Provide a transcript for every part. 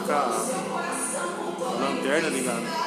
tá com a lanterna ligada.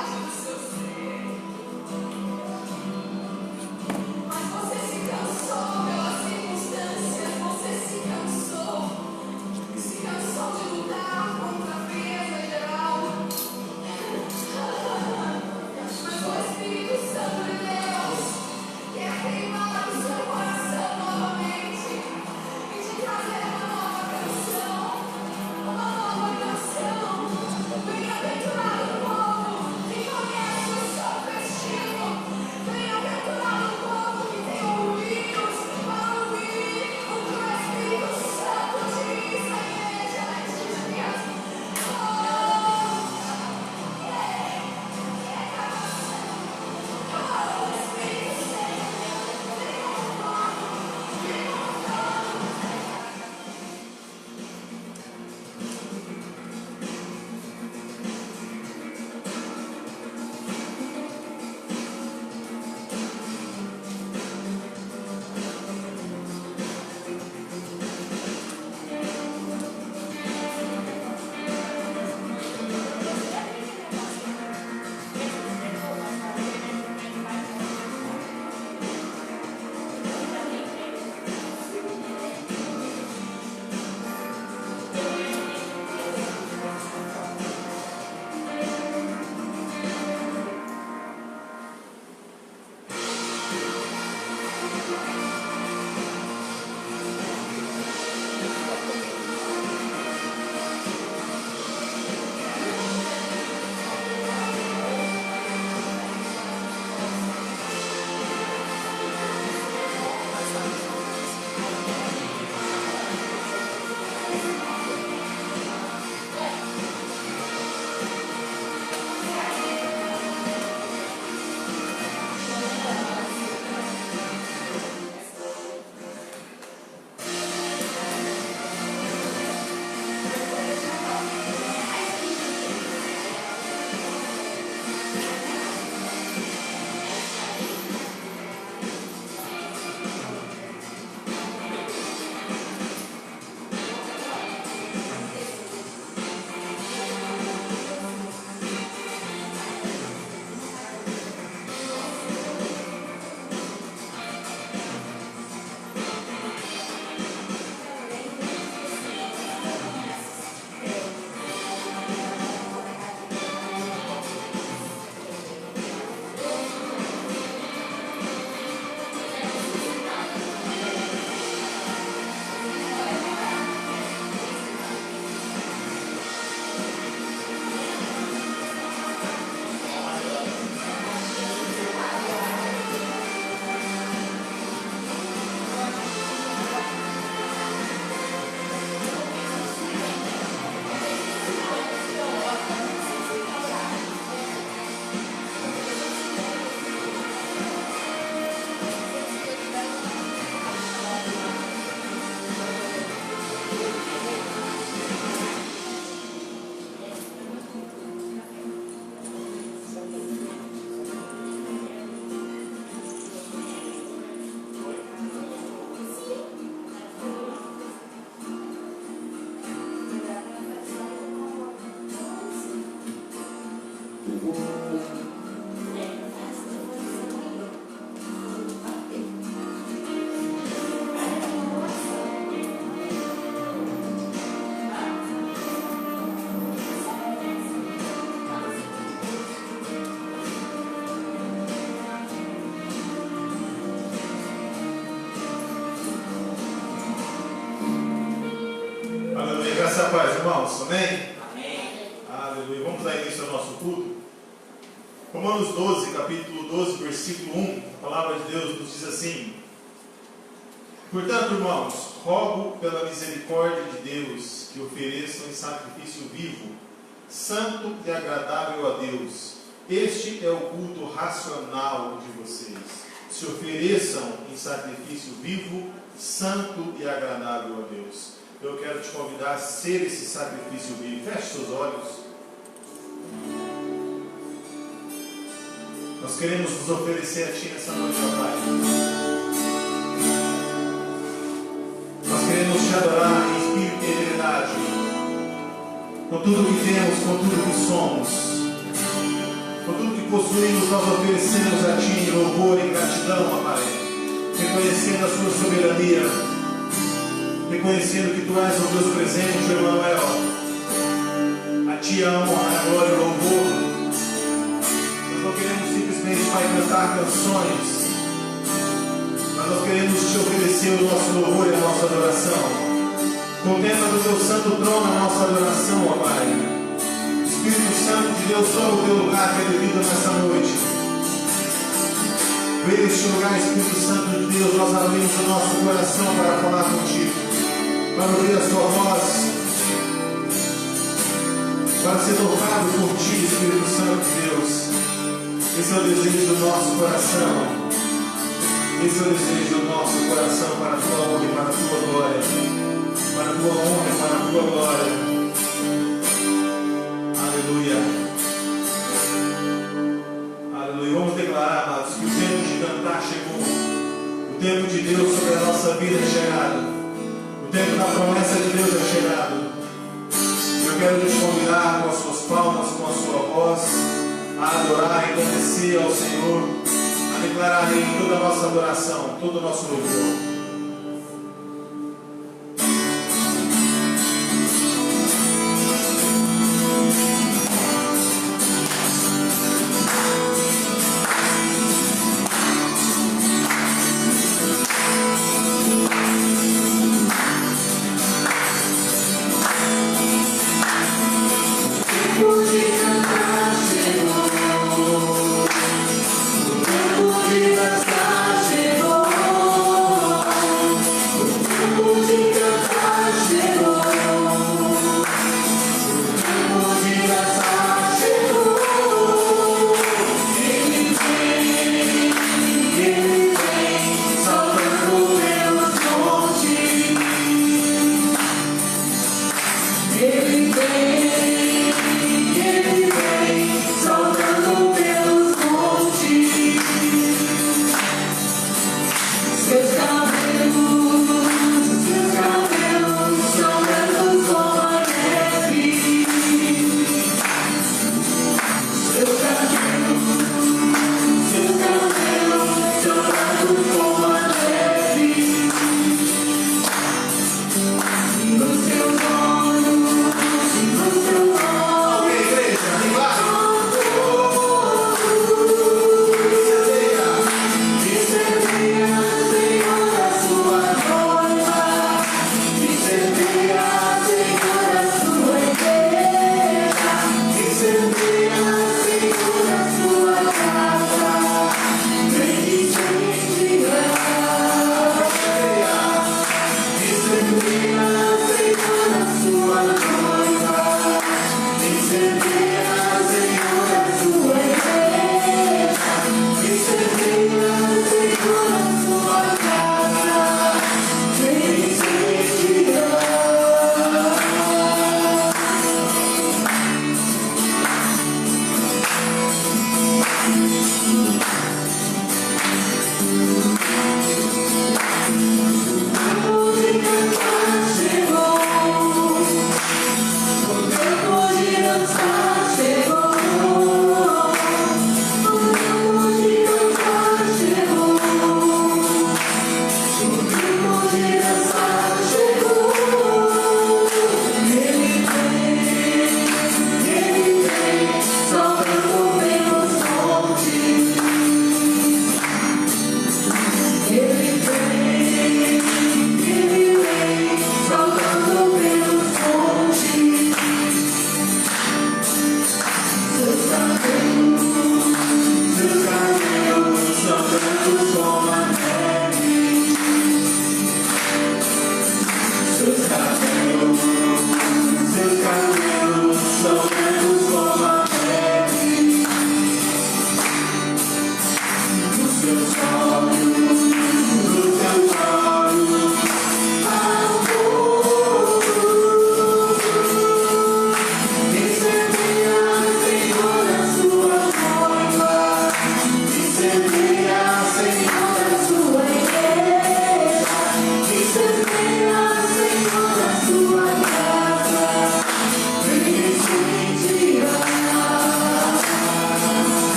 Graça e paz, irmãos. Amém? Amém. Aleluia. Vamos dar início ao nosso culto. Romanos 12, capítulo 12, versículo 1. A palavra de Deus nos diz assim: portanto, irmãos, rogo pela misericórdia de Deus que ofereçam em sacrifício vivo, santo e agradável a Deus. Este é o culto racional de vocês. Se ofereçam em sacrifício vivo, santo e agradável a Deus. Eu quero te convidar a ser esse sacrifício vivo. Feche seus olhos. Nós queremos nos oferecer a Ti nessa noite, ó Pai. Nós queremos te adorar em espírito e em verdade. com tudo que temos, com tudo que somos, com tudo que possuímos, nós oferecemos a Ti louvor e gratidão, ó Pai, reconhecendo a Sua soberania, reconhecendo que Tu és o Deus presente, o Emmanuel. A Ti a honra, a glória e o louvor. Nós não queremos simplesmente, Pai, cantar canções, mas nós queremos Te oferecer o nosso louvor e a nossa adoração. Contempla do Teu santo trono a nossa adoração, ó Pai. Espírito Santo de Deus, toma o Teu lugar que é devido nessa noite. Vem neste lugar, Espírito Santo de Deus, nós abrimos o nosso coração para falar contigo, para ouvir a Sua voz, para ser tocado por Ti, Espírito Santo de Deus. Esse é o desejo do nosso coração. Esse é o desejo do nosso coração para a Tua honra e para a Tua glória. Para a Tua honra e para a Tua glória. Aleluia. Aleluia. Vamos declarar, amados, que o tempo de cantar chegou. O tempo de Deus sobre a nossa vida é chegado. O tempo da promessa de Deus é chegado. Eu quero te convidar com as suas palmas, com a sua voz, a adorar e agradecer ao Senhor, a declarar em toda a nossa adoração, todo o nosso louvor. O tempo de dançar chegou.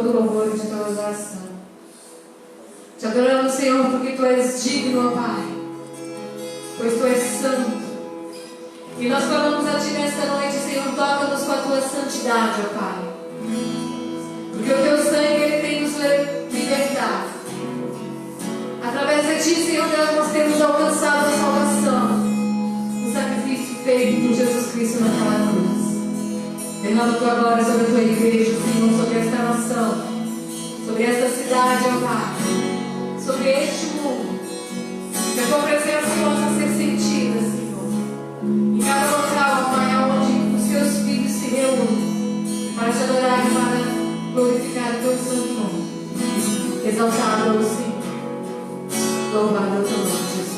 todo louvor e de toda adoração. Te adoramos, Senhor, porque Tu és digno, ó Pai, pois Tu és santo. E nós clamamos a Ti nesta noite, Senhor, toca-nos com a Tua santidade, ó Pai. Porque o Teu sangue, Ele tem nos libertado. Através de Ti, Senhor Deus, nós temos alcançado a salvação. O sacrifício feito por Jesus Cristo naquela cruz. Derrama Tua glória sobre a Tua igreja, Senhor, sobre esta nação, sobre esta cidade, ó Pai, sobre este mundo. Que a Tua presença possa ser sentida, Senhor, em cada local, ó Pai, onde os Teus filhos se reúnem para Te adorar e para glorificar o Teu santo nome. Exaltado é o Senhor, louvado é o Teu nome, Jesus.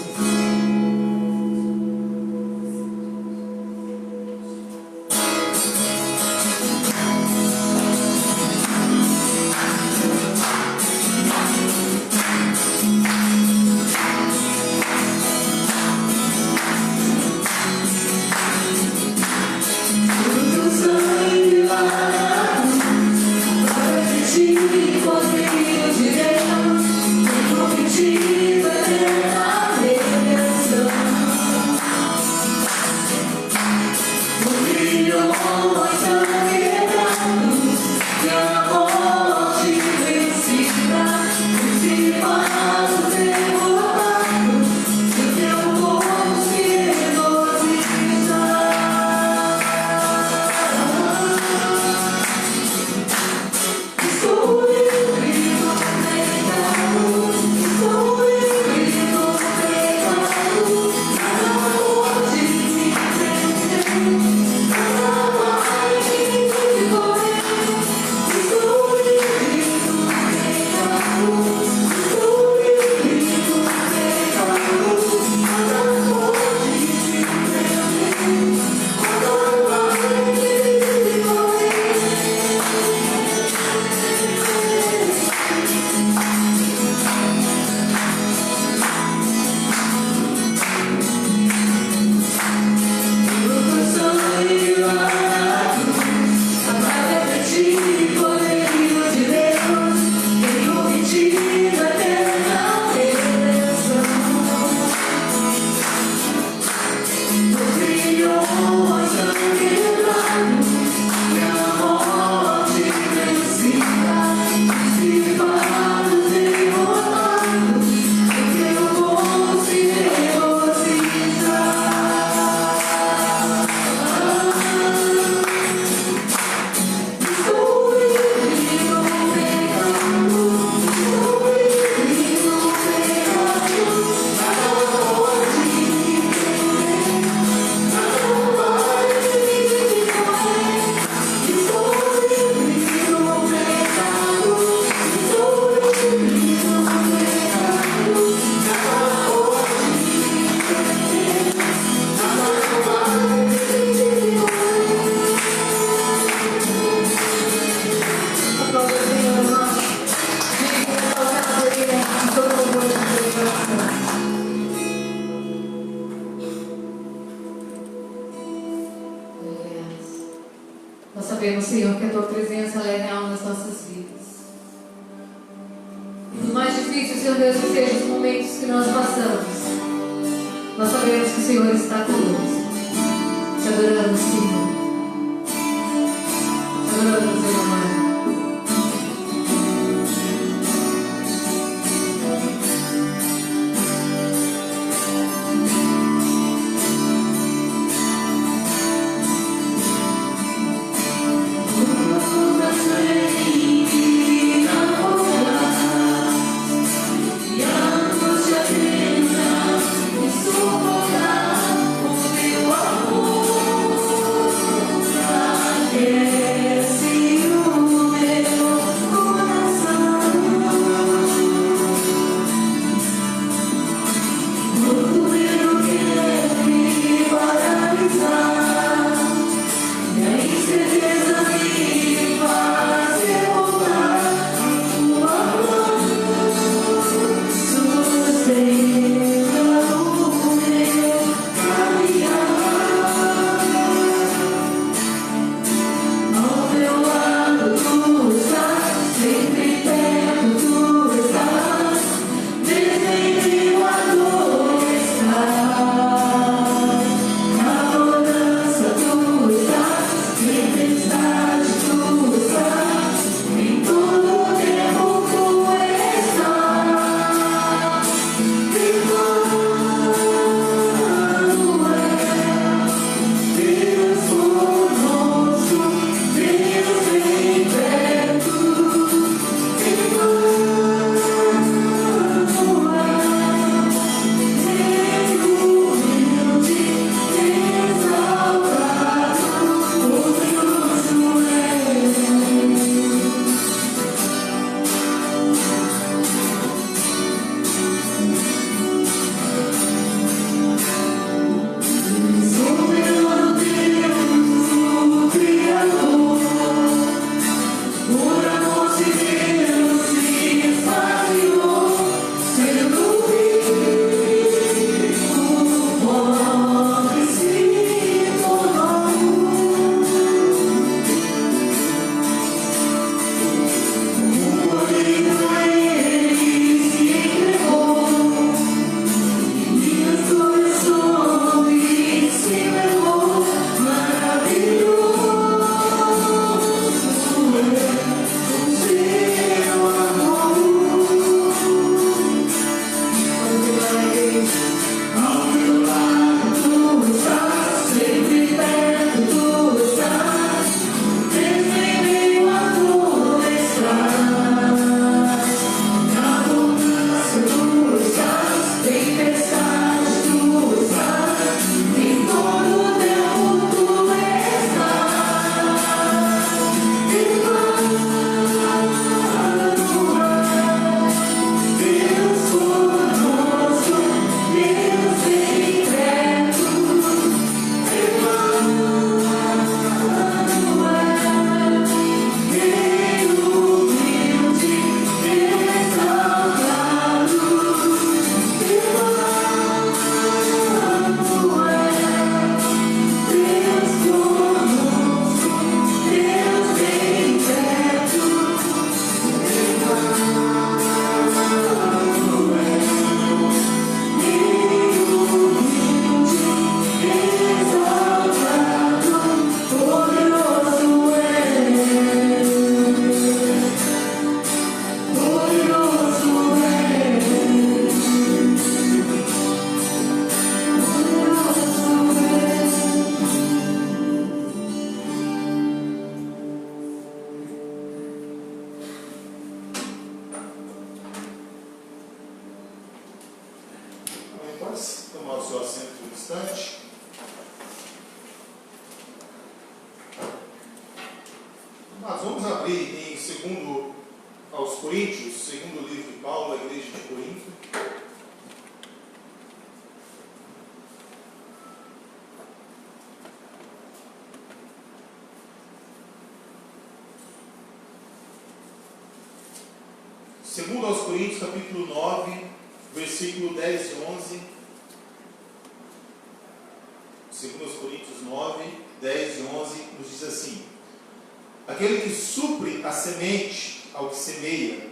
Nós sabemos, Senhor, que a Tua presença é real nas nossas vidas. Por mais difícil, Senhor Deus, que sejam os momentos que nós passamos, nós sabemos que o Senhor está conosco. Te adoramos, Senhor. Te adoramos, Senhor amado. Suportar o teu amor. vamos abrir em 2 aos Coríntios, segundo livro de Paulo, a igreja de Corinto. Segundo aos Coríntios, capítulo 9, versículo 10 e 11. Segundo aos Coríntios 9, 10 e 11, nos diz assim: aquele que supre a semente ao que semeia,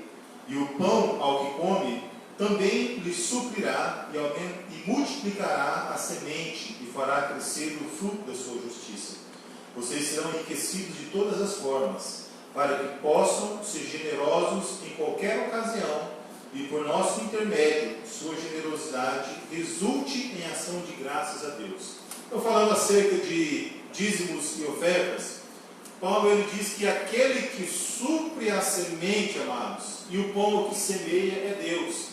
e o pão ao que come, também lhe suprirá e multiplicará a semente, e fará crescer o fruto da sua justiça. Vocês serão enriquecidos de todas as formas, para que possam ser generosos em qualquer ocasião, e por nosso intermédio, sua generosidade resulte em ação de graças a Deus. Estou falando acerca de dízimos e ofertas. Paulo ele diz que aquele que supre a semente, amados, e o pão que semeia é Deus.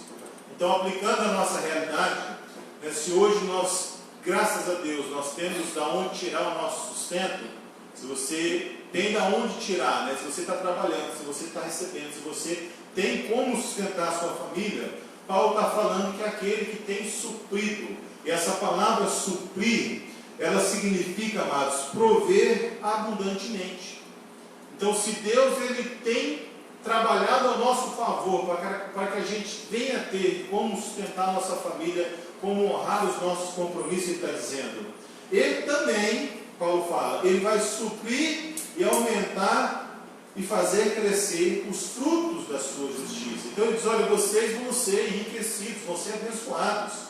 Então, aplicando a nossa realidade, né, se hoje nós, graças a Deus, nós temos de onde tirar o nosso sustento, se você tem de onde tirar, né, se você está trabalhando, se você está recebendo, se você tem como sustentar a sua família, Paulo está falando que é aquele que tem suprido. E essa palavra suprir, ela significa, amados, prover abundantemente. Então, se Deus ele tem trabalhado a nosso favor para que a gente venha ter como sustentar a nossa família, como honrar os nossos compromissos, ele está dizendo. Ele também, Paulo fala, ele vai suprir e aumentar e fazer crescer os frutos da sua justiça. Então ele diz, olha, vocês vão ser enriquecidos, vão ser abençoados.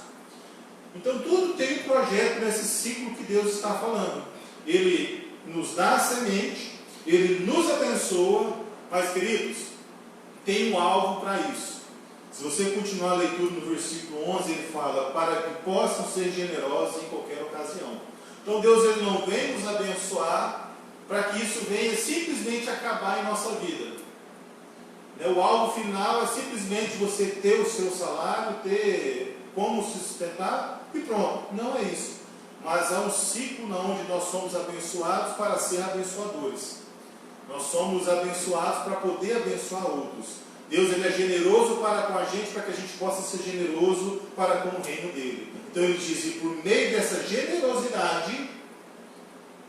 Então tudo tem um projeto nesse ciclo que Deus está falando. Ele nos dá a semente, ele nos abençoa, mas queridos, tem um alvo para isso. Se você continuar a leitura no versículo 11, ele fala, para que possam ser generosos em qualquer ocasião. Então Deus ele não vem nos abençoar para que isso venha simplesmente acabar em nossa vida. O alvo final é simplesmente você ter o seu salário, ter como se sustentar e pronto. Não é isso. Mas há um ciclo onde nós somos abençoados para ser abençoadores. Nós somos abençoados para poder abençoar outros. Deus ele é generoso para com a gente, para que a gente possa ser generoso para com o reino dele. Então ele diz, e por meio dessa generosidade,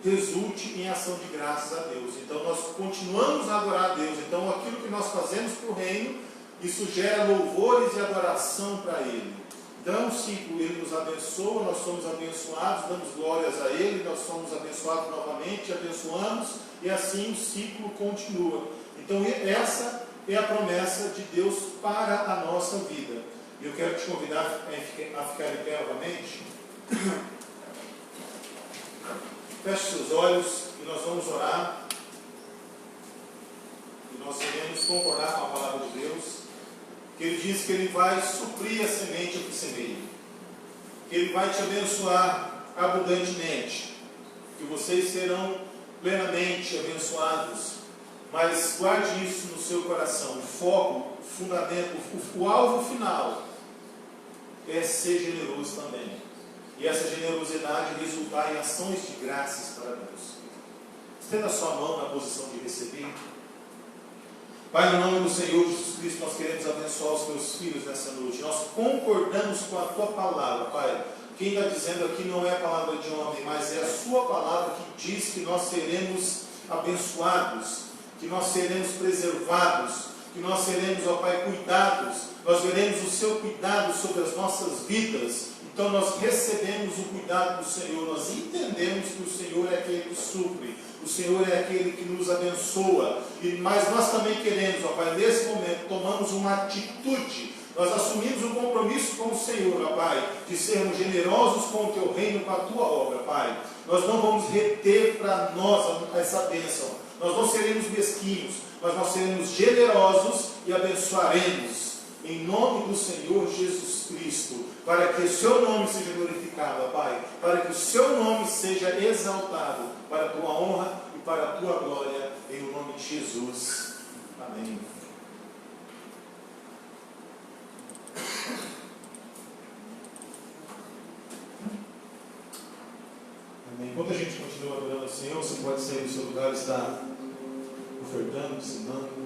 resulte em ação de graças a Deus. Então nós continuamos a adorar a Deus. Então aquilo que nós fazemos para o reino, isso gera louvores e adoração para Ele. Então é um ciclo, Ele nos abençoa, nós somos abençoados, damos glórias a Ele, nós somos abençoados novamente, abençoamos, e assim o ciclo continua. Então essa é a promessa de Deus para a nossa vida. E eu quero te convidar a ficar em pé novamente. Feche seus olhos e nós vamos orar. E nós iremos concordar com a palavra de Deus. Que Ele diz que Ele vai suprir a semente ao que semeia. Que Ele vai te abençoar abundantemente. Que vocês serão plenamente abençoados. Mas guarde isso no seu coração. O foco, o fundamento, o alvo final é ser generoso também. E essa generosidade resultar em ações de graças para Deus. Estenda a sua mão na posição de receber. Pai, no nome do Senhor Jesus Cristo, nós queremos abençoar os teus filhos nessa noite. Nós concordamos com a tua palavra, Pai. Quem está dizendo aqui não é a palavra de homem, mas é a sua palavra que diz que nós seremos abençoados, que nós seremos preservados, que nós seremos, ó Pai, cuidados. Nós veremos o seu cuidado sobre as nossas vidas. Então nós recebemos o cuidado do Senhor, nós entendemos que o Senhor é aquele que supre, o Senhor é aquele que nos abençoa, mas nós também queremos, ó Pai, nesse momento, tomamos uma atitude, nós assumimos um compromisso com o Senhor, ó Pai, de sermos generosos com o Teu reino, com a Tua obra, Pai. Nós não vamos reter para nós essa bênção, nós não seremos mesquinhos, mas nós seremos generosos e abençoaremos, em nome do Senhor Jesus Cristo, para que o Seu nome seja glorificado, Pai, para que o Seu nome seja exaltado, para a Tua honra e para a Tua glória, em nome de Jesus. Amém. Amém. Enquanto a gente continua adorando o Senhor, você pode sair do seu lugar e estar no ofertando, ensinando.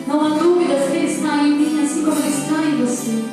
Não há dúvidas que Ele está em mim, assim como Ele está em você.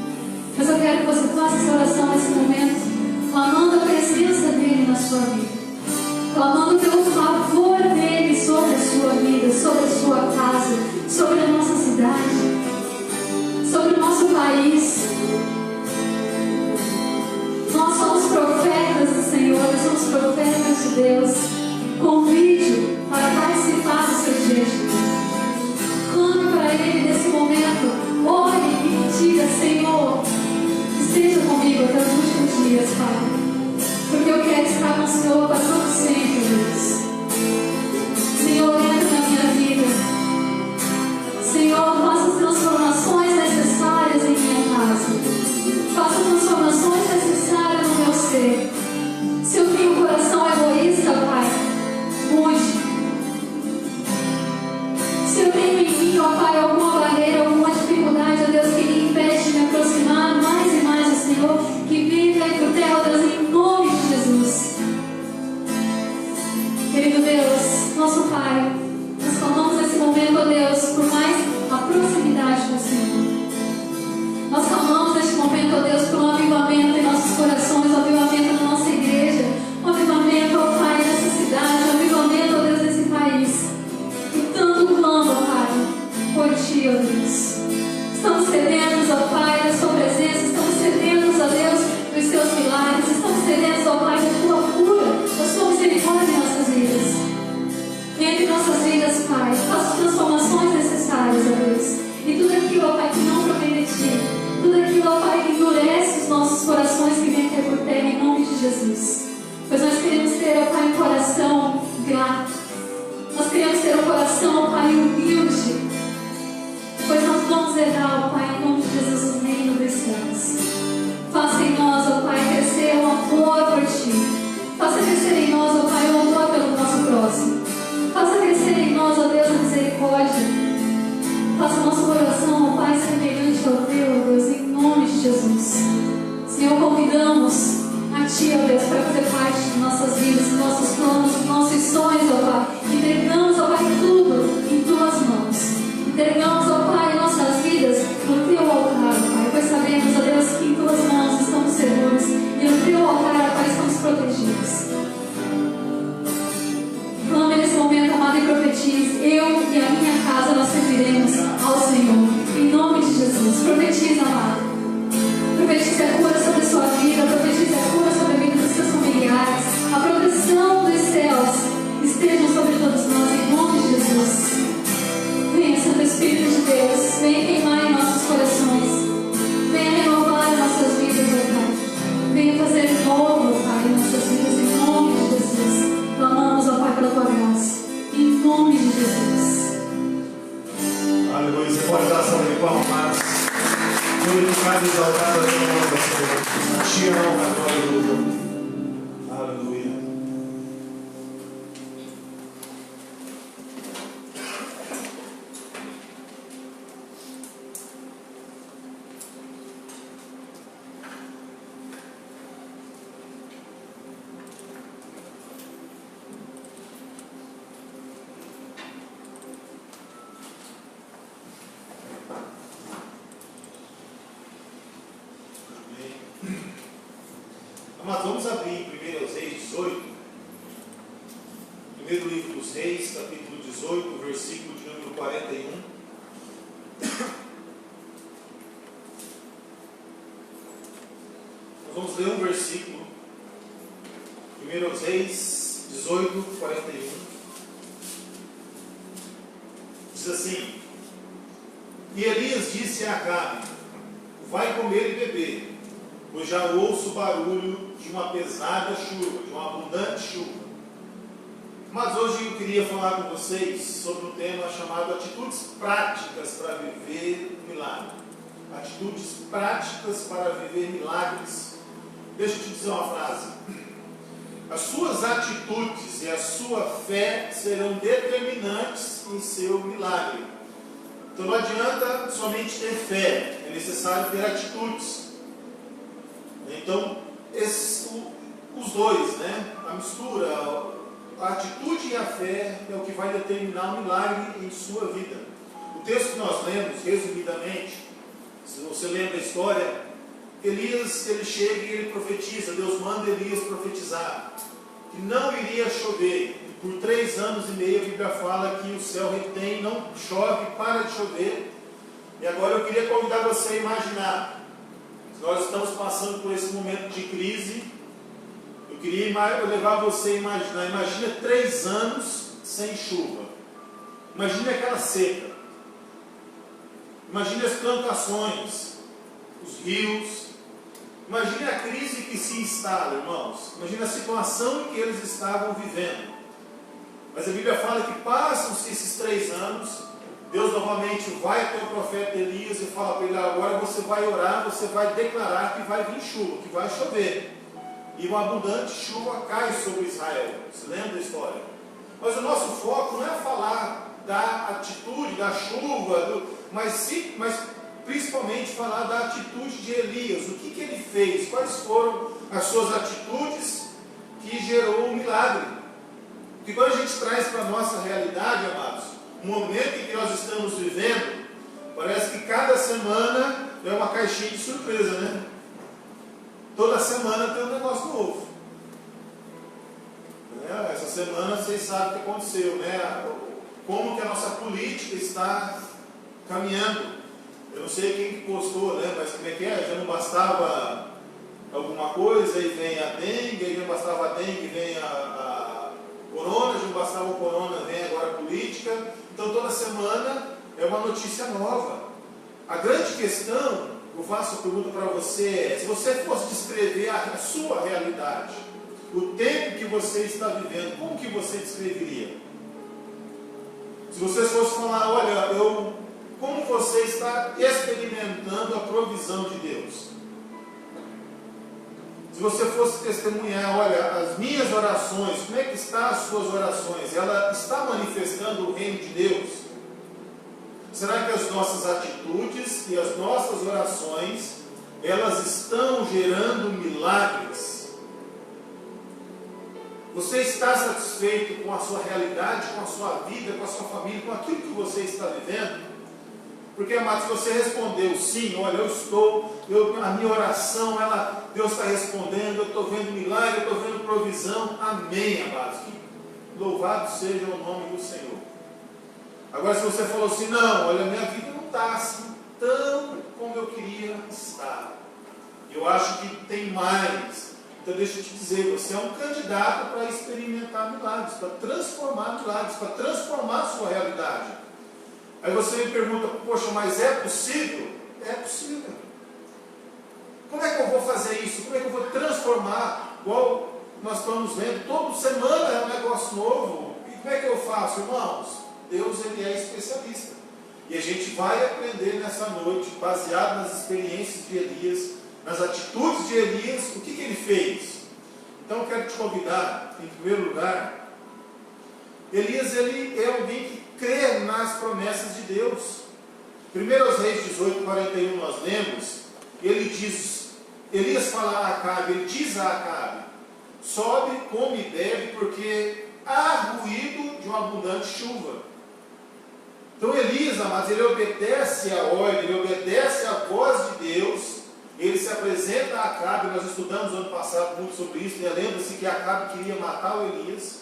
Senhor para todo sempre, Deus. Senhor, entra na minha vida. Senhor, faça as transformações necessárias em minha casa. Faça as transformações necessárias no meu ser. Se eu tenho um coração egoísta, Pai, mude. Se eu tenho em mim, ó Pai, alguma barreira, alguma dificuldade, ó Deus, que me impede de me aproximar mais e mais do Senhor, que vive entre o terra, ó Deus, em nome de Jesus. Querido Deus, nosso Pai, nós clamamos nesse momento, ó Deus, por mais a proximidade do Senhor. Nós clamamos neste momento, ó Deus, por um avivamento em nossos corações, um avivamento na nossa igreja, um avivamento, ó Pai, nessa cidade, um avivamento, ó Deus, nesse país. E tanto clama, ó Pai, por Ti, ó Deus. Estamos sedentos, ó Pai, da Sua presença, estamos sedentos, ó Deus, dos Seus milagres, estamos sedentos, ó Pai, da Tua cura, da Sua misericórdia em nossas vidas. Entre nossas vidas, Pai, faça transformações necessárias, ó Deus. E tudo aquilo, ó Pai, que não provém de Ti, tudo aquilo, ó Pai, que endurece os nossos corações, que vem cair por terra, em nome de Jesus. Pois nós queremos ter, ó Pai, um coração grato. Nós queremos ter um coração, ó Pai, humilde. Pois nós vamos herdar, ó Pai, em nome de Jesus, o reino dos céus. Faça em nós, ó Pai, crescer um amor por Ti. Faça crescer em nós, ó Pai, o amor pelo nosso próximo. Faça crescer em nós, ó Deus, a misericórdia. Faça nosso coração, ó Pai, semelhante ao Teu, ó Deus, em nome de Jesus. Senhor, convidamos a Ti, ó Deus, para fazer parte de nossas vidas, dos nossos planos, dos nossos sonhos, ó Pai. Entregamos, ó Pai, tudo em Tuas mãos. Entregamos, ó Pai, nossas vidas no Teu altar, ó Pai, pois sabemos, ó Deus, que em Tuas mãos estamos seguros e no Teu altar, ó Pai, estamos protegidos. Clame nesse momento, amado, e profetize: eu e a minha casa nós serviremos ao Senhor. Em nome de Jesus. Profetize, amado. Profetize a cura sobre a sua vida. Profetize a cura sobre a vida dos seus familiares. A proteção dos céus estejam sobre todos nós. Em nome de Jesus. Venha, Santo Espírito de Deus. Venha queimar em nossos corações. Venha renovar nossas vidas, ó Pai. Venha fazer novo, ó Pai, em nossas vidas. Em nome de Jesus. Clamamos, ó Pai, pela Tua graça. Em nome de Jesus. Aleluia. Você pode dar salva de palmas. Glorificado e exaltado a Deus, Senhor. Te honra, glória e louvor. Aleluia. Mas vamos abrir em 1 Reis 18, primeiro livro dos Reis, capítulo 18, versículo de número 41. Nós vamos ler um versículo, 1 Reis 18, 41. Diz assim: E Elias disse a Acabe: vai comer e beber, pois já ouço o barulho de uma pesada chuva, de uma abundante chuva. Mas hoje eu queria falar com vocês sobre um tema chamado atitudes práticas para viver milagre. Atitudes práticas para viver milagres. Deixa eu te dizer uma frase. As suas atitudes e a sua fé serão determinantes em seu milagre. Então não adianta somente ter fé, é necessário ter atitudes. Então, os dois, né? A mistura, a atitude e a fé é o que vai determinar um milagre em sua vida. O texto que nós lemos, resumidamente, se você lembra a história, Elias, ele chega e ele profetiza, Deus manda Elias profetizar, que não iria chover. E por 3 anos e meio a Bíblia fala que o céu retém, não chove, para de chover. E agora eu queria convidar você a imaginar. Nós estamos passando por esse momento de crise. Eu queria levar você a imaginar. Imagina 3 anos sem chuva. Imagina aquela seca. Imagine as plantações, os rios, Imagine a crise que se instala, irmãos. Imagine a situação em que eles estavam vivendo. Mas a Bíblia fala que passam-se esses 3 anos, Deus novamente vai até o profeta Elias e fala para ele: agora você vai orar, você vai declarar que vai vir chuva, que vai chover. E uma abundante chuva cai sobre Israel. Você lembra da história? Mas o nosso foco não é falar da atitude, da chuva, mas principalmente falar da atitude de Elias. O que ele fez? Quais foram as suas atitudes que gerou um milagre? Porque quando a gente traz para a nossa realidade, amados, o momento em que nós estamos vivendo, parece que cada semana é uma caixinha de surpresa, né? Toda semana tem um negócio novo. Essa semana vocês sabem o que aconteceu, né? Como que a nossa política está caminhando. Eu não sei quem que postou, né? Mas como é que é? Já não bastava alguma coisa e vem a dengue, aí já não bastava a dengue, vem a corona, já não bastava o corona, vem agora a política. Então toda semana é uma notícia nova. A grande questão, eu faço a pergunta para você, é: se você fosse descrever a sua realidade, o tempo que você está vivendo, como que você descreveria? Se você fosse falar: olha, como você está experimentando a provisão de Deus? Se você fosse testemunhar: olha, as minhas orações, como é que estão as suas orações? Ela está manifestando o reino de Deus? Será que as nossas atitudes e as nossas orações, elas estão gerando milagres? Você está satisfeito com a sua realidade, com a sua vida, com a sua família, com aquilo que você está vivendo? Porque, amados, se você respondeu sim, olha, a minha oração, Deus está respondendo, eu estou vendo milagre, eu estou vendo provisão, amém, amados. Que louvado seja o nome do Senhor. Agora, se você falou assim: não, olha, minha vida não está assim tão como eu queria estar, eu acho que tem mais. Então deixa eu te dizer, você é um candidato para experimentar milagres, para transformar milagres, para transformar a sua realidade. Aí você me pergunta: poxa, mas é possível? É possível. Como é que eu vou fazer isso? Como é que eu vou transformar? Igual nós estamos vendo, toda semana é um negócio novo. E como é que eu faço, irmãos? Deus, ele é especialista. E a gente vai aprender nessa noite, baseado nas experiências de Elias, nas atitudes de Elias, o que ele fez. Então eu quero te convidar, em primeiro lugar, Elias, ele é alguém que crê nas promessas de Deus. 1 Reis 18:41 nós lemos, Elias fala a Acabe, ele diz a Acabe: sobe, come e bebe, porque há ruído de uma abundante chuva. Então Elias, amados, ele obedece a ordem, ele obedece a voz de Deus, ele se apresenta a Acabe. Nós estudamos ano passado muito sobre isso, né? Lembra-se que Acabe queria matar o Elias.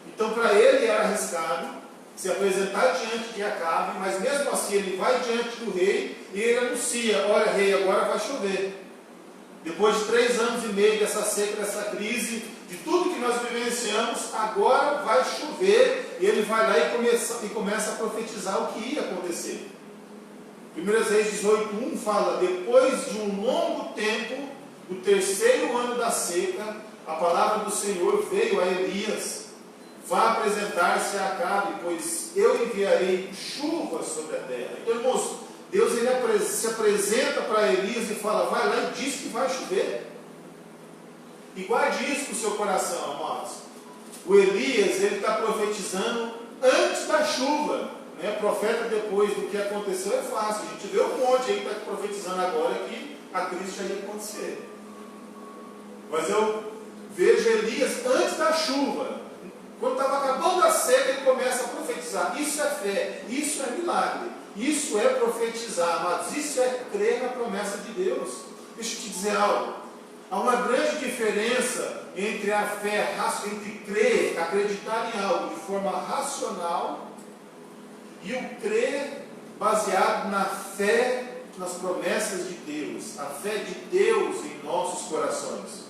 Então para ele era arriscado se apresentar diante de Acabe, mas mesmo assim ele vai diante do rei e ele anuncia: olha, rei, agora vai chover. Depois de 3 anos e meio dessa seca, dessa crise, de tudo que nós vivenciamos, agora vai chover. E ele vai lá e começa a profetizar o que ia acontecer. 1 Reis 18:1 fala: depois de um longo tempo, do 3º ano da seca, a palavra do Senhor veio a Elias: vá apresentar-se a Acabe, pois eu enviarei chuva sobre a terra. Então, irmãos, Deus ele se apresenta para Elias e fala: vai lá e diz que vai chover. E guarde isso no seu coração, amados. O Elias, ele está profetizando antes da chuva, né? Profeta depois do que aconteceu é fácil. A gente vê um monte aí que está profetizando agora que a crise já ia acontecer. Mas eu vejo Elias antes da chuva. Quando estava acabando a seca, ele começa a profetizar. Isso é fé, isso é milagre, isso é profetizar, amados. Isso é crer na promessa de Deus. Deixa eu te dizer algo. Há uma grande diferença entre a fé, entre crer, acreditar em algo de forma racional, e o crer baseado na fé nas promessas de Deus, a fé de Deus em nossos corações.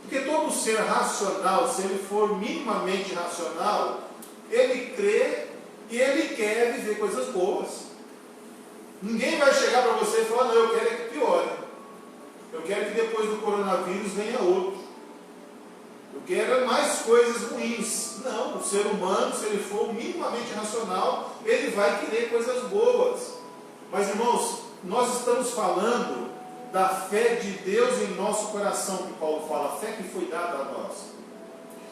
Porque todo ser racional, se ele for minimamente racional, ele crê e ele quer viver coisas boas. Ninguém vai chegar para você e falar: não, eu quero é que piore. Eu Eu quero que depois do coronavírus venha outro. Eu quero mais coisas ruins. Não, o ser humano, se ele for minimamente racional, ele vai querer coisas boas. Mas, irmãos, nós estamos falando da fé de Deus em nosso coração, que Paulo fala, a fé que foi dada a nós.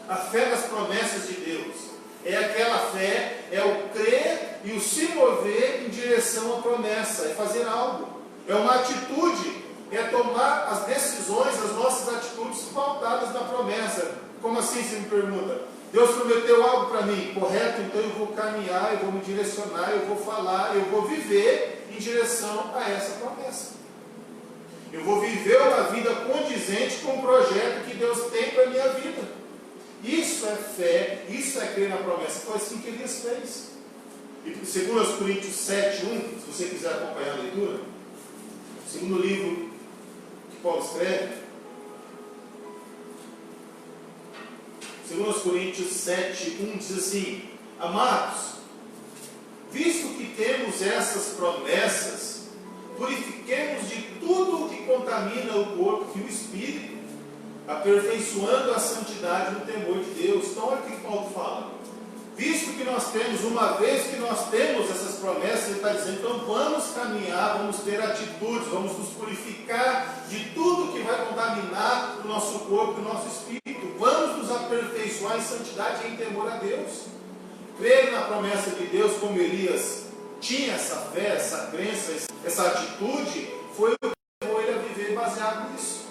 A fé das promessas de Deus. É aquela fé, é o crer e o se mover em direção à promessa, é fazer algo. É uma atitude, é tomar as decisões, as nossas atitudes pautadas na promessa. Como assim, se me pergunta? Deus prometeu algo para mim, correto? Então eu vou caminhar, eu vou me direcionar, eu vou falar, eu vou viver em direção a essa promessa. Eu vou viver uma vida condizente com o projeto que Deus tem para a minha vida. Isso é fé, isso é crer na promessa. Foi assim que Elias fez. E segundo Coríntios 7:1, se você quiser acompanhar a leitura, segundo livro que Paulo escreve, segundo Coríntios 7:1 diz assim: amados, visto que temos essas promessas, purifiquemos de tudo o que contamina o corpo e o espírito, aperfeiçoando a santidade no temor de Deus. Então olha o que Paulo fala. Visto que nós temos, uma vez que nós temos essas promessas, ele está dizendo, então vamos caminhar, vamos ter atitudes, vamos nos purificar de tudo que vai contaminar o nosso corpo e o nosso espírito. Vamos nos aperfeiçoar em santidade e em temor a Deus. Crer na promessa de Deus, como Elias tinha essa fé, essa crença, essa atitude, foi o que levou ele a viver baseado nisso.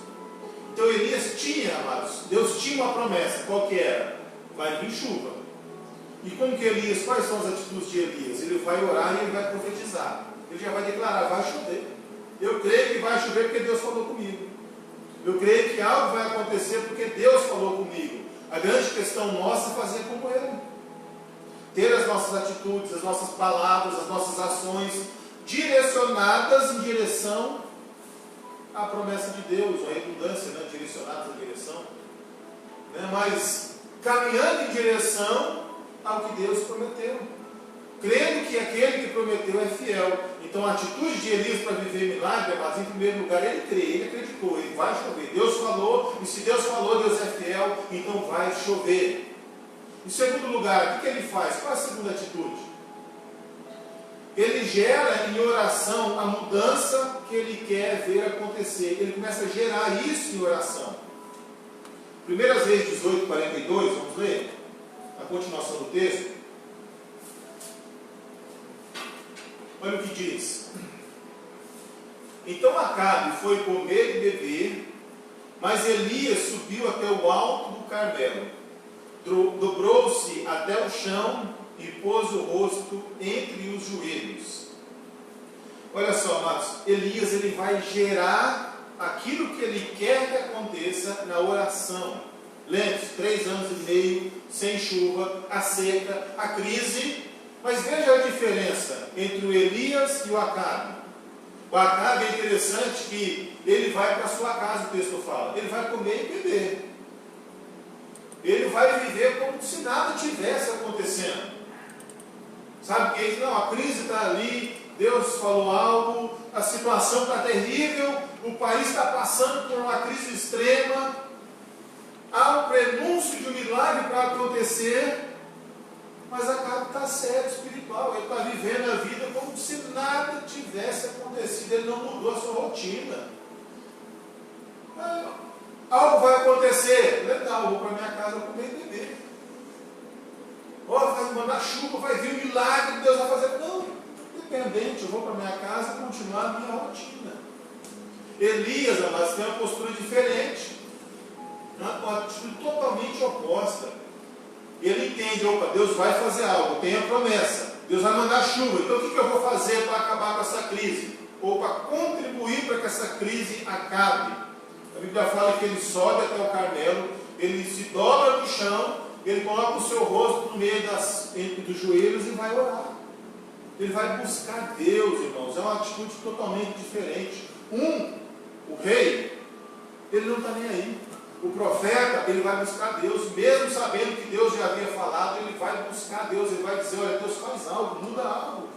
Então Elias tinha, amados, Deus tinha uma promessa, qual que era? Vai vir chuva. E como que Elias, quais são as atitudes de Elias? Ele vai orar e ele vai profetizar. Ele já vai declarar, vai chover. Eu creio que vai chover porque Deus falou comigo. Eu creio que algo vai acontecer porque Deus falou comigo. A grande questão nossa é fazer como ele. Ter as nossas atitudes, as nossas palavras, as nossas ações direcionadas em direção à promessa de Deus, a redundância, né? Direcionadas à direção. Né? Mas caminhando em direção ao que Deus prometeu, crendo que aquele que prometeu é fiel. Então a atitude de Elias para viver milagre, mas em primeiro lugar ele crê, ele acreditou, ele vai chover. Deus falou, e se Deus falou, Deus é fiel, então vai chover. Em segundo lugar, o que ele faz? Qual é a segunda atitude? Ele gera em oração a mudança que ele quer ver acontecer. Ele começa a gerar isso em oração. 1 Reis 18:42, vamos ler? A continuação do texto. Olha o que diz. Então Acabe foi comer e beber, mas Elias subiu até o alto do Carmelo, dobrou-se até o chão e pôs o rosto entre os joelhos. Olha só, amados, Elias ele vai gerar aquilo que ele quer que aconteça na oração. Lembre-se, 3 anos e meio, sem chuva, a seca, a crise. Mas veja a diferença entre o Elias e o Acabe. O Acabe é interessante que ele vai para a sua casa, o texto fala. Ele vai comer e beber. Ele vai viver como se nada tivesse acontecendo. Sabe que ele, não, a crise está ali, Deus falou algo, a situação está terrível, o país está passando por uma crise extrema. Há um prenúncio de um milagre para acontecer, mas Acabe está sério, espiritual. Ele está vivendo a vida como se nada tivesse acontecido. Ele não mudou a sua rotina. Algo vai acontecer. Legal, eu vou para minha casa comer e beber. Vai mandar chuva, vai vir um milagre, Deus vai fazer. Não, independente, eu vou para minha casa e continuar a minha rotina. Elias, amados, tem uma postura diferente. Uma atitude totalmente oposta. Ele entende, opa, Deus vai fazer algo, tem a promessa, Deus vai mandar chuva, então o que eu vou fazer para acabar com essa crise? Ou para contribuir para que essa crise acabe? A Bíblia fala que ele sobe até o Carmelo, ele se dobra no chão, ele coloca o seu rosto no meio entre dos joelhos e vai orar. Ele vai buscar Deus, irmãos, é uma atitude totalmente diferente. O rei, ele não está nem aí. O profeta, ele vai buscar Deus, mesmo sabendo que Deus já havia falado, ele vai buscar Deus, ele vai dizer, olha, Deus faz algo, muda algo.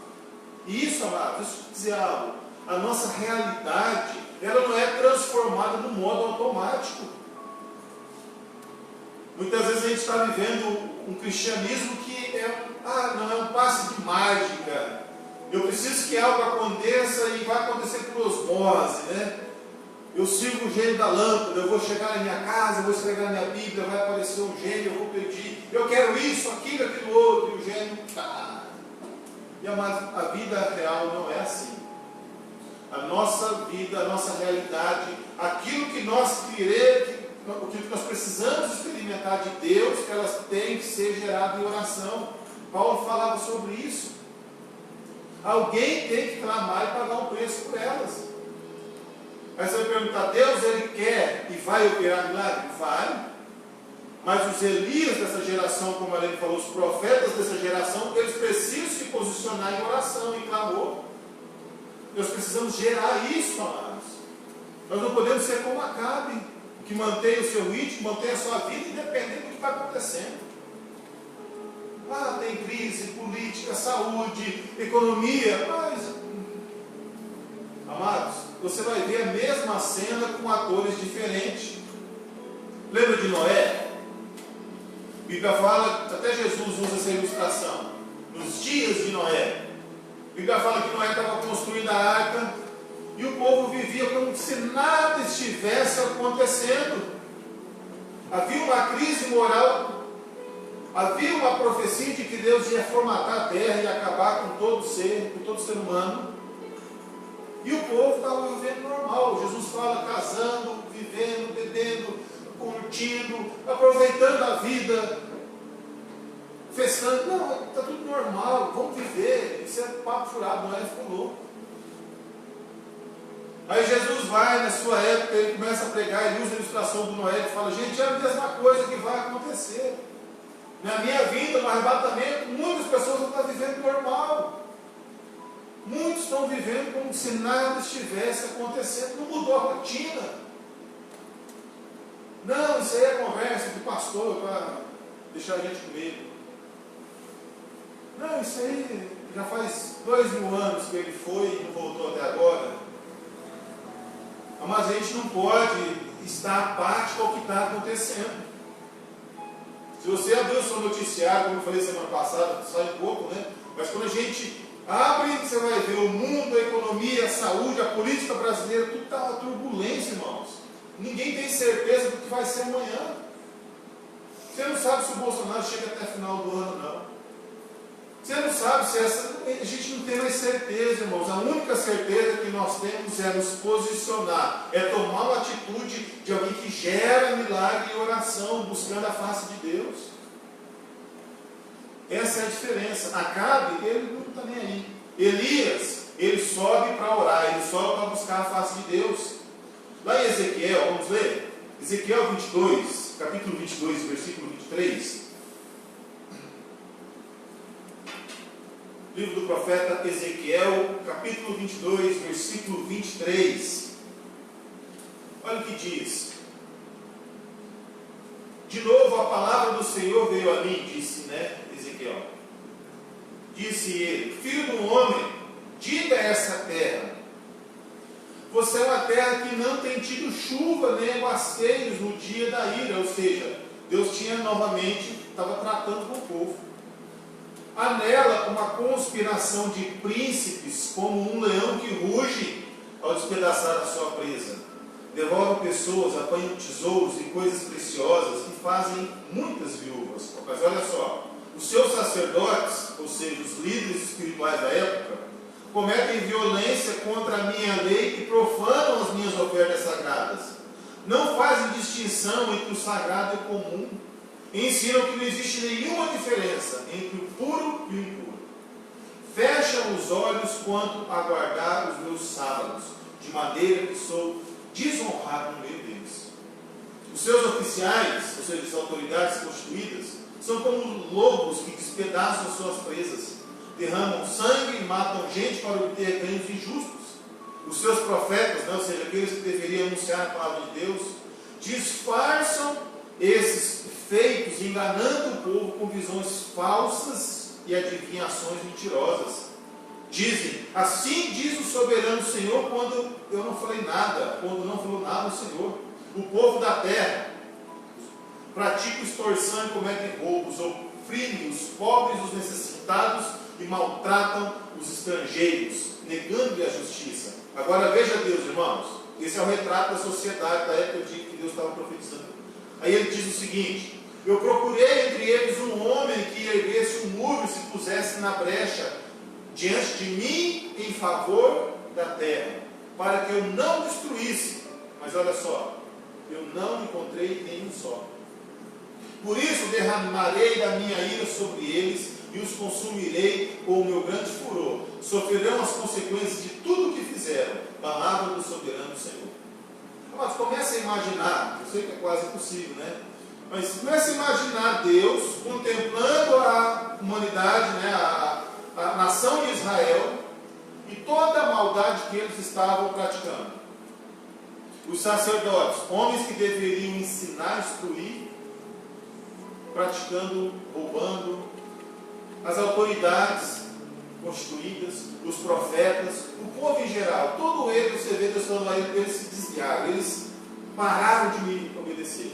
E isso, amados, deixa eu dizer algo. a nossa realidade, ela não é transformada no modo automático. Muitas vezes a gente está vivendo um cristianismo que não é um passe de mágica. Eu preciso que algo aconteça e vai acontecer por osmose, né? Eu sigo o gênio da lâmpada, eu vou chegar na minha casa, eu vou esfregar na minha Bíblia, vai aparecer um gênio, eu vou pedir, eu quero isso, aquilo outro, e o gênio E amados, a vida real não é assim. A nossa vida, a nossa realidade, aquilo que nós aquilo que nós precisamos experimentar de Deus, elas têm que ser geradas em oração. Paulo falava sobre isso. Alguém tem que clamar e pagar um preço por elas. Aí você vai perguntar, Deus, Ele quer e vai operar milagre? Vai. Mas os Elias dessa geração, como a Helene falou, os profetas dessa geração, eles precisam se posicionar em oração, em clamor. Nós precisamos gerar isso, amados. Nós não podemos ser como Acabe, que mantém o seu ritmo, mantém a sua vida, independente do que está acontecendo. Tem crise política, saúde, economia, mas, amados, você vai ver a mesma cena com atores diferentes. Lembra de Noé? A Bíblia fala, até Jesus usa essa ilustração. Nos dias de Noé, a Bíblia fala que Noé estava construindo a arca e o povo vivia como se nada estivesse acontecendo. Havia uma crise moral, havia uma profecia de que Deus ia formatar a terra e acabar com todo ser humano. E o povo estava vivendo normal. Jesus fala casando, vivendo, bebendo, curtindo, aproveitando a vida, festando. Não, está tudo normal, vamos viver. Isso é papo furado, Noé ficou louco. Aí Jesus vai, na sua época, ele começa a pregar, ele usa a ilustração do Noé e fala, gente, é a mesma coisa que vai acontecer. Na minha vida, no arrebatamento, muitas pessoas não estão vivendo normal. Muitos estão vivendo como se nada estivesse acontecendo, não mudou a rotina. Não, isso aí é conversa do pastor para deixar a gente com medo. Não, isso aí já faz 2000 anos que ele foi e não voltou até agora. Mas a gente não pode estar apático ao que está acontecendo. Se você abrir o seu noticiário, como eu falei semana passada, sai um pouco, né? Mas quando a gente abre, você vai ver o mundo, a economia, a saúde, a política brasileira, tudo está uma turbulência, irmãos. Ninguém tem certeza do que vai ser amanhã. Você não sabe se o Bolsonaro chega até o final do ano, não. Você não sabe se a gente não tem mais certeza, irmãos. A única certeza que nós temos é nos posicionar, é tomar uma atitude de alguém que gera milagre e oração, buscando a face de Deus. Essa é a diferença. Acabe, ele não está nem aí. Elias, ele sobe para orar, ele sobe para buscar a face de Deus. Lá em Ezequiel, vamos ler? Ezequiel 22, capítulo 22, versículo 23. Livro do profeta Ezequiel, capítulo 22, versículo 23. Olha o que diz. De novo a palavra do Senhor veio a mim, disse, Ezequiel. Disse ele, filho do homem, diga a essa terra, você é uma terra que não tem tido chuva nem aguaceiros no dia da ira, ou seja, Deus estava tratando com o povo. Há nela uma conspiração de príncipes, como um leão que ruge ao despedaçar a sua presa. Devoram pessoas, apanham tesouros e coisas preciosas e fazem muitas viúvas. Mas olha só, os seus sacerdotes, ou seja, os líderes espirituais da época, cometem violência contra a minha lei e profanam as minhas ofertas sagradas. Não fazem distinção entre o sagrado e o comum. Ensinam que não existe nenhuma diferença entre o puro e o impuro. Fecham os olhos quanto a guardar os meus sábados, de maneira que sou desonrado no meio deles. Os seus oficiais, ou seja, as autoridades constituídas, são como lobos que despedaçam suas presas, derramam sangue e matam gente para obter ganhos injustos. Os seus profetas, ou seja, aqueles que deveriam anunciar a palavra de Deus, disfarçam esses feitos, enganando o povo com visões falsas e adivinhações mentirosas. Dizem, assim diz o soberano Senhor, quando eu não falei nada, quando não falou nada o Senhor. O povo da terra pratica extorsão e comete roubos, oprimem os pobres, os necessitados e maltratam os estrangeiros, negando-lhe a justiça. Agora veja Deus, irmãos, esse é o retrato da sociedade da época que Deus estava profetizando. Aí ele diz o seguinte: eu procurei entre eles um homem que erguesse um muro e se pusesse na brecha diante de mim em favor da terra, para que eu não destruísse. Mas olha só, eu não encontrei nenhum só. Por isso derramarei da minha ira sobre eles e os consumirei com o meu grande furor. Sofrerão as consequências de tudo o que fizeram. Palavra do soberano Senhor. Mas comece a imaginar, eu sei que é quase impossível, né? Mas comece a imaginar Deus contemplando a humanidade, né? A nação de Israel e toda a maldade que eles estavam praticando. Os sacerdotes, homens que deveriam ensinar, instruir, praticando, roubando, as autoridades constituídas, os profetas, o povo em geral, todo ele, você vê Deus falando aí, eles se desviaram, eles pararam de me obedecer.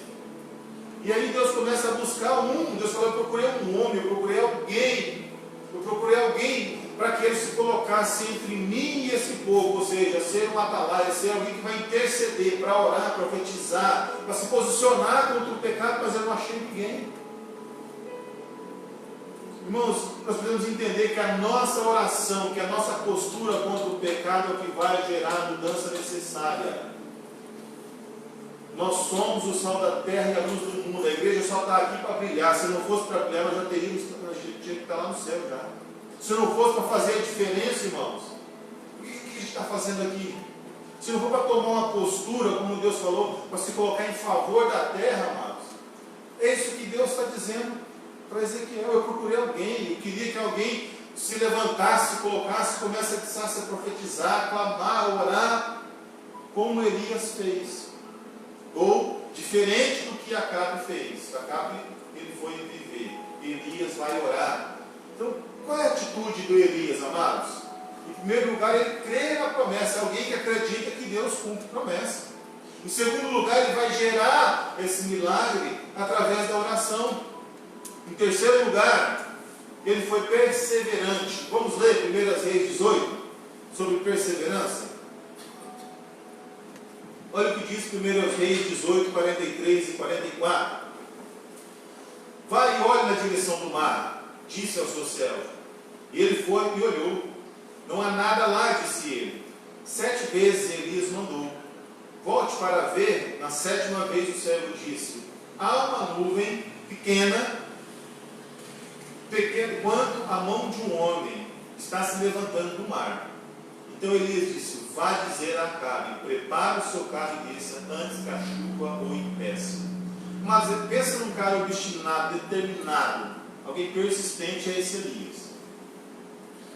E aí Deus começa a buscar Deus falou, eu procurei um homem, eu procurei alguém para que ele se colocasse entre mim e esse povo, ou seja, ser um atalaia, ser alguém que vai interceder, para orar, profetizar, para se posicionar contra o pecado, mas eu não achei ninguém. Irmãos, nós precisamos entender que a nossa oração, que a nossa postura contra o pecado é o que vai gerar a mudança necessária. Nós somos o sal da terra e a luz do mundo. A igreja só está aqui para brilhar. Se não fosse para brilhar, nós já teríamos que estar lá no céu já. Se não fosse para fazer a diferença, irmãos, o que a gente está fazendo aqui? Se não for para tomar uma postura, como Deus falou, para se colocar em favor da terra, amados, é isso que Deus está dizendo para Ezequiel. Eu procurei alguém, eu queria que alguém se levantasse, se colocasse, começasse a profetizar, clamar, orar, como Elias fez. Ou diferente do que Acabe fez. Acabe, ele foi viver. Elias vai orar. Então, qual é a atitude do Elias, amados? Em primeiro lugar, ele crê na promessa. Alguém que acredita que Deus cumpre promessa. Em segundo lugar, ele vai gerar esse milagre através da oração. Em terceiro lugar, ele foi perseverante. Vamos ler 1 Reis 18 sobre perseverança? Olha o que diz 1 Reis 18, 43 e 44. Vai e olhe na direção do mar, disse ao seu servo. E ele foi e olhou. Não há nada lá, disse ele. 7 vezes Elias mandou. Volte para ver. Na 7ª vez o servo disse: há uma nuvem pequena quanto a mão de um homem, está se levantando do mar. Então Elias disse: vá dizer a Acabe, prepare o seu carro e desça antes que a chuva o impeça. Mas pensa num cara obstinado, determinado, alguém persistente, é esse Elias.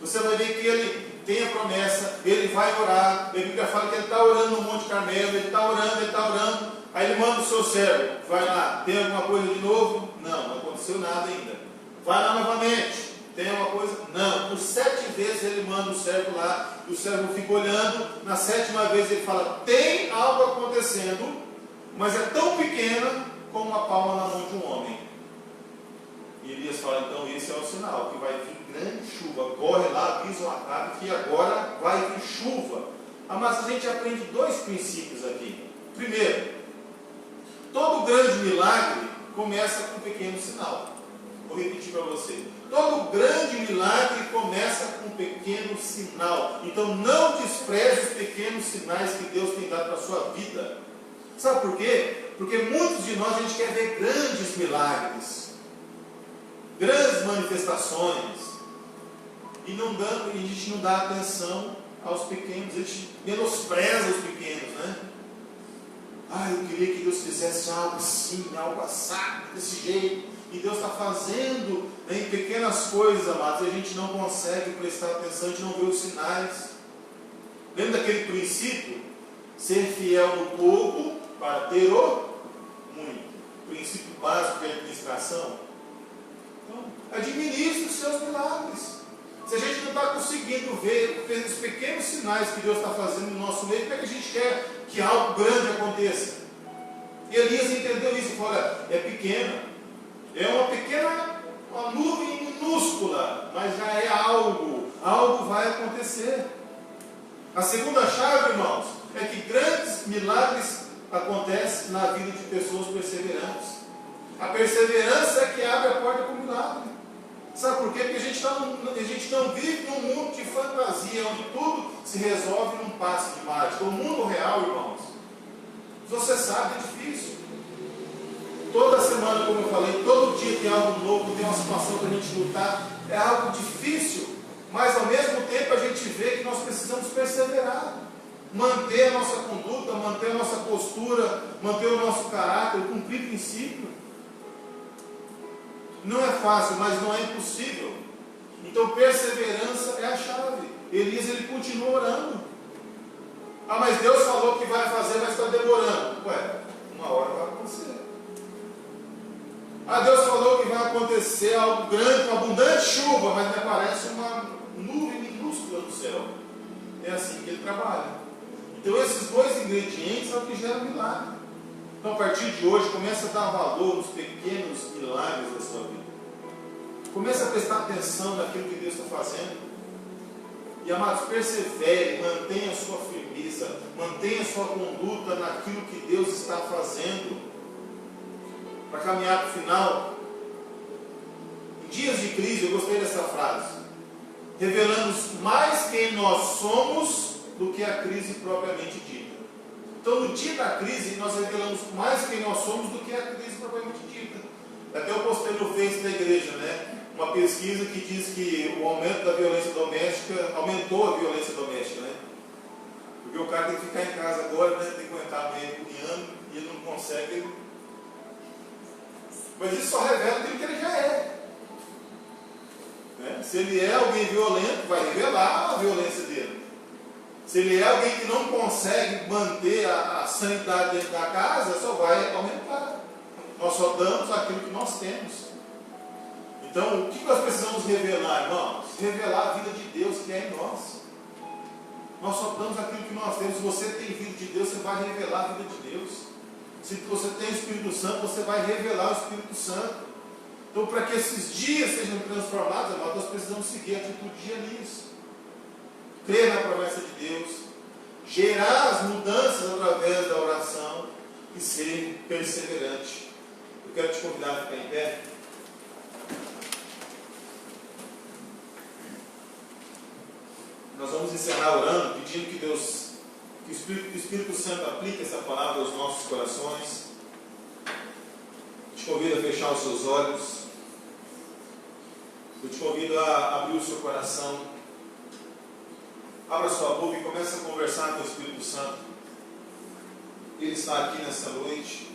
Você vai ver que ele tem a promessa, ele vai orar. A Bíblia fala que ele está orando no Monte Carmelo, ele está orando. Aí ele manda o seu servo: vai lá, tem alguma coisa de novo? Não aconteceu nada ainda. Vai lá novamente, tem alguma coisa? Não. Por 7 vezes ele manda o servo lá, e o servo fica olhando. Na 7ª vez ele fala: tem algo acontecendo, mas é tão pequena como uma palma na mão de um homem. E Elias fala: então esse é o sinal, que vai vir grande chuva. Corre lá, avisa o Acabe que agora vai vir chuva. Mas a gente aprende 2 princípios aqui. Primeiro, todo grande milagre começa com um pequeno sinal. Vou repetir para você. Todo grande milagre começa com um pequeno sinal. Então não despreze os pequenos sinais que Deus tem dado para a sua vida. Sabe por quê? Porque muitos de nós, a gente quer ver grandes milagres, grandes manifestações, e a gente não dá atenção aos pequenos, a gente menospreza os pequenos, né? Eu queria que Deus fizesse algo assim, algo assado, desse jeito. E Deus está fazendo, né, em pequenas coisas, amados, e a gente não consegue prestar atenção, a gente não vê os sinais. Lembra daquele princípio? Ser fiel no pouco para ter o muito. Princípio básico de administração. Então, administre os seus milagres. Se a gente não está conseguindo ver os pequenos sinais que Deus está fazendo no nosso meio, como é que a gente quer que algo grande aconteça? E Elias entendeu isso e falou: é pequena, é uma nuvem minúscula, mas já é algo vai acontecer. A segunda chave, irmãos, é que grandes milagres acontecem na vida de pessoas perseverantes. A perseverança é que abre a porta para o milagre. Sabe por quê? Porque a gente não vive num mundo de fantasia, onde tudo se resolve num passe de mágica. O mundo real, irmãos, você sabe, é difícil. Toda semana, como eu falei, todo dia tem algo novo, tem uma situação para a gente lutar. É algo difícil, mas ao mesmo tempo a gente vê que nós precisamos perseverar. Manter a nossa conduta, manter a nossa postura, manter o nosso caráter, cumprir princípio. Não é fácil, mas não é impossível. Então perseverança é a chave. Elias, ele continua orando. Ah, mas Deus falou que vai fazer, mas está demorando. Ué, uma hora vai acontecer. Ah, Deus falou que vai acontecer algo grande, uma abundante chuva, mas me aparece uma nuvem minúscula no céu. É assim que ele trabalha. Então esses dois ingredientes são o que geram milagre. Então a partir de hoje, comece a dar valor nos pequenos milagres da sua vida. Comece a prestar atenção naquilo que Deus está fazendo. E amados, persevere, mantenha a sua firmeza, mantenha a sua conduta naquilo que Deus está fazendo. Para caminhar para o final, em dias de crise, eu gostei dessa frase: revelando mais quem nós somos do que a crise propriamente dita. Então, no dia da crise, nós revelamos mais quem nós somos do que a crise propriamente dita. Até eu postei no Face da igreja, né? Uma pesquisa que diz que o aumento da violência doméstica, aumentou a violência doméstica, né? Porque o cara tem que ficar em casa agora, né? Tem que aguentar a mulher cunhando e ele não consegue. Mas isso só revela aquilo que ele já é. Né? Se ele é alguém violento, vai revelar a violência dele. Se ele é alguém que não consegue manter a sanidade dentro da casa, só vai aumentar. Nós só damos aquilo que nós temos. Então, o que nós precisamos revelar, irmãos? Revelar a vida de Deus que é em nós. Nós só damos aquilo que nós temos. Se você tem vida de Deus, você vai revelar a vida de Deus. Se você tem o Espírito Santo, você vai revelar o Espírito Santo. Então, para que esses dias sejam transformados, irmãos, nós precisamos seguir a atitude de Elias. Crer na promessa de Deus, gerar as mudanças através da oração e ser perseverante. Eu quero te convidar a ficar em pé. Nós vamos encerrar orando, pedindo que Deus, que o Espírito Santo aplique essa palavra aos nossos corações. Te convido a fechar os seus olhos. Eu te convido a abrir o seu coração. Abra sua boca e comece a conversar com o Espírito Santo. Ele está aqui nessa noite.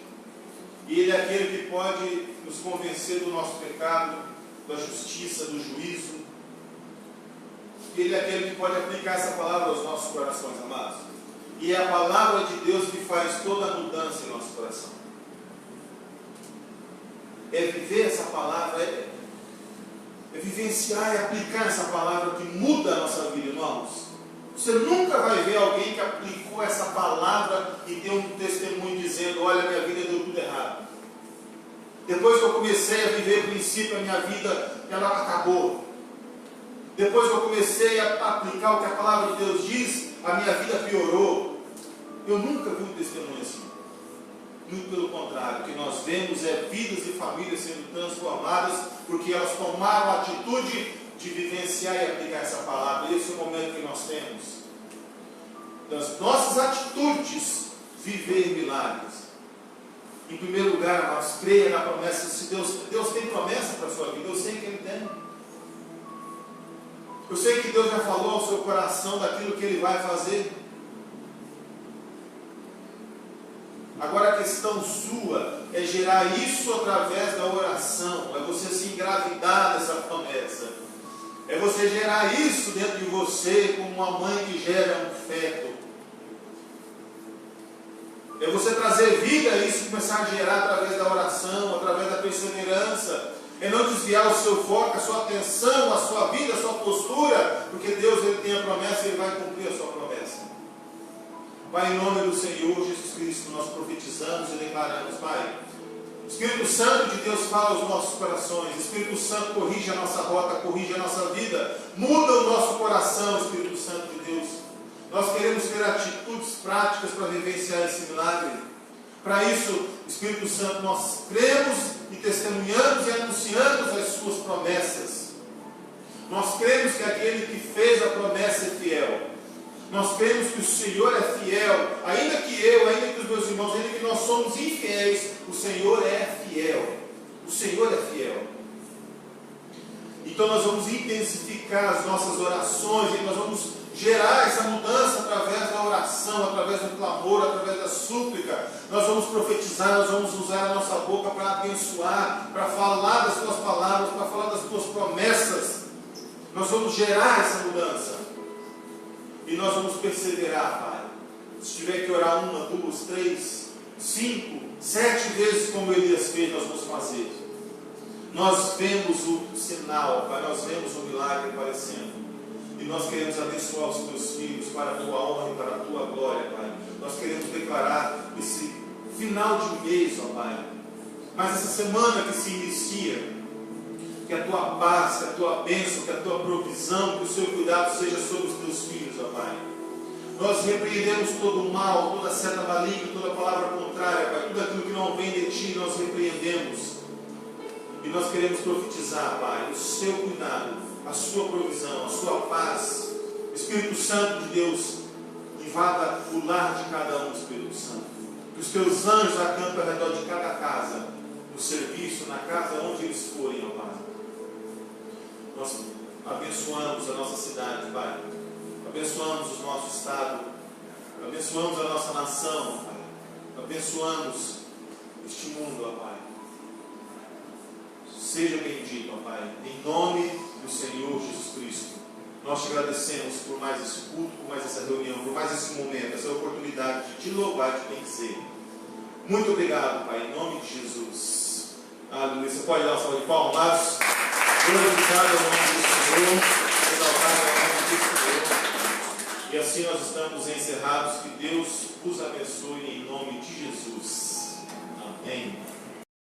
E Ele é aquele que pode nos convencer do nosso pecado, da justiça, do juízo. Ele é aquele que pode aplicar essa palavra aos nossos corações, amados. E é a palavra de Deus que faz toda a mudança em nosso coração. É viver essa palavra, é vivenciar e aplicar essa palavra que muda a nossa vida, irmãos. Você nunca vai ver alguém que aplicou essa palavra e deu um testemunho dizendo: olha, minha vida deu tudo errado. Depois que eu comecei a viver o princípio, a minha vida ela acabou. Depois que eu comecei a aplicar o que a palavra de Deus diz, a minha vida piorou. Eu nunca vi um testemunho assim. Muito pelo contrário, o que nós vemos é vidas e famílias sendo transformadas, porque elas tomaram a atitude de vivenciar e aplicar essa palavra. Esse é o momento que nós temos. Das nossas atitudes, viver milagres. Em primeiro lugar, nós creia na promessa. Se Deus tem promessa para a sua vida, eu sei que Ele tem. Eu sei que Deus já falou ao seu coração daquilo que Ele vai fazer. Agora a questão sua é gerar isso através da oração. É você se engravidar dessa promessa. É você gerar isso dentro de você como uma mãe que gera um feto. É você trazer vida a isso e começar a gerar através da oração, através da perseverança. É não desviar o seu foco, a sua atenção, a sua vida, a sua postura, porque Deus ele tem a promessa e Ele vai cumprir a sua promessa. Pai, em nome do Senhor Jesus Cristo, nós profetizamos e declaramos, Pai, o Espírito Santo de Deus fala aos nossos corações, o Espírito Santo corrige a nossa rota, corrige a nossa vida, muda o nosso coração, Espírito Santo de Deus. Nós queremos ter atitudes práticas para vivenciar esse milagre. Para isso, Espírito Santo, nós cremos e testemunhamos e anunciamos as suas promessas. Nós cremos que aquele que fez a promessa é fiel. Nós cremos que o Senhor é fiel. Ainda que eu, ainda que os meus irmãos, ainda que nós somos infiéis, o Senhor é fiel. O Senhor é fiel. Então nós vamos intensificar as nossas orações e nós vamos gerar essa mudança através da oração, através do clamor, através da súplica. Nós vamos profetizar, nós vamos usar a nossa boca para abençoar, para falar das tuas palavras, para falar das tuas promessas. Nós vamos gerar essa mudança. E nós vamos perseverar, Pai. Se tiver que orar 1, 2, 3, 5, 7 vezes como Elias fez, nós vamos fazer. Nós vemos o sinal, Pai, nós vemos o milagre aparecendo. E nós queremos abençoar os teus filhos para a tua honra e para a tua glória, Pai. Nós queremos declarar esse final de mês, ó Pai. Mas essa semana que se inicia, que a tua paz, que a tua bênção, que a tua provisão, que o seu cuidado seja sobre os teus filhos, ó Pai. Nós repreendemos todo o mal, toda seta maligna, toda palavra contrária, Pai. Tudo aquilo que não vem de ti, nós repreendemos. E nós queremos profetizar, Pai, o seu cuidado, a sua provisão, a sua paz. O Espírito Santo de Deus invada o lar de cada um, Espírito Santo. Que os teus anjos acampem ao redor de cada casa, no serviço, na casa, onde eles forem, ó Pai. Nós abençoamos a nossa cidade, Pai. Abençoamos o nosso estado. Abençoamos a nossa nação, Pai. Abençoamos este mundo, ó Pai. Seja bendito, ó Pai, em nome do Senhor Jesus Cristo. Nós te agradecemos por mais esse culto, por mais essa reunião, por mais esse momento, essa oportunidade de te louvar e te bendizer. Muito obrigado, Pai, em nome de Jesus. Aleluia. Você pode dar uma salva de palmas. Glorificado é o nome do Senhor, exaltado é o nome do Senhor. E assim nós estamos encerrados. Que Deus os abençoe em nome de Jesus. Amém.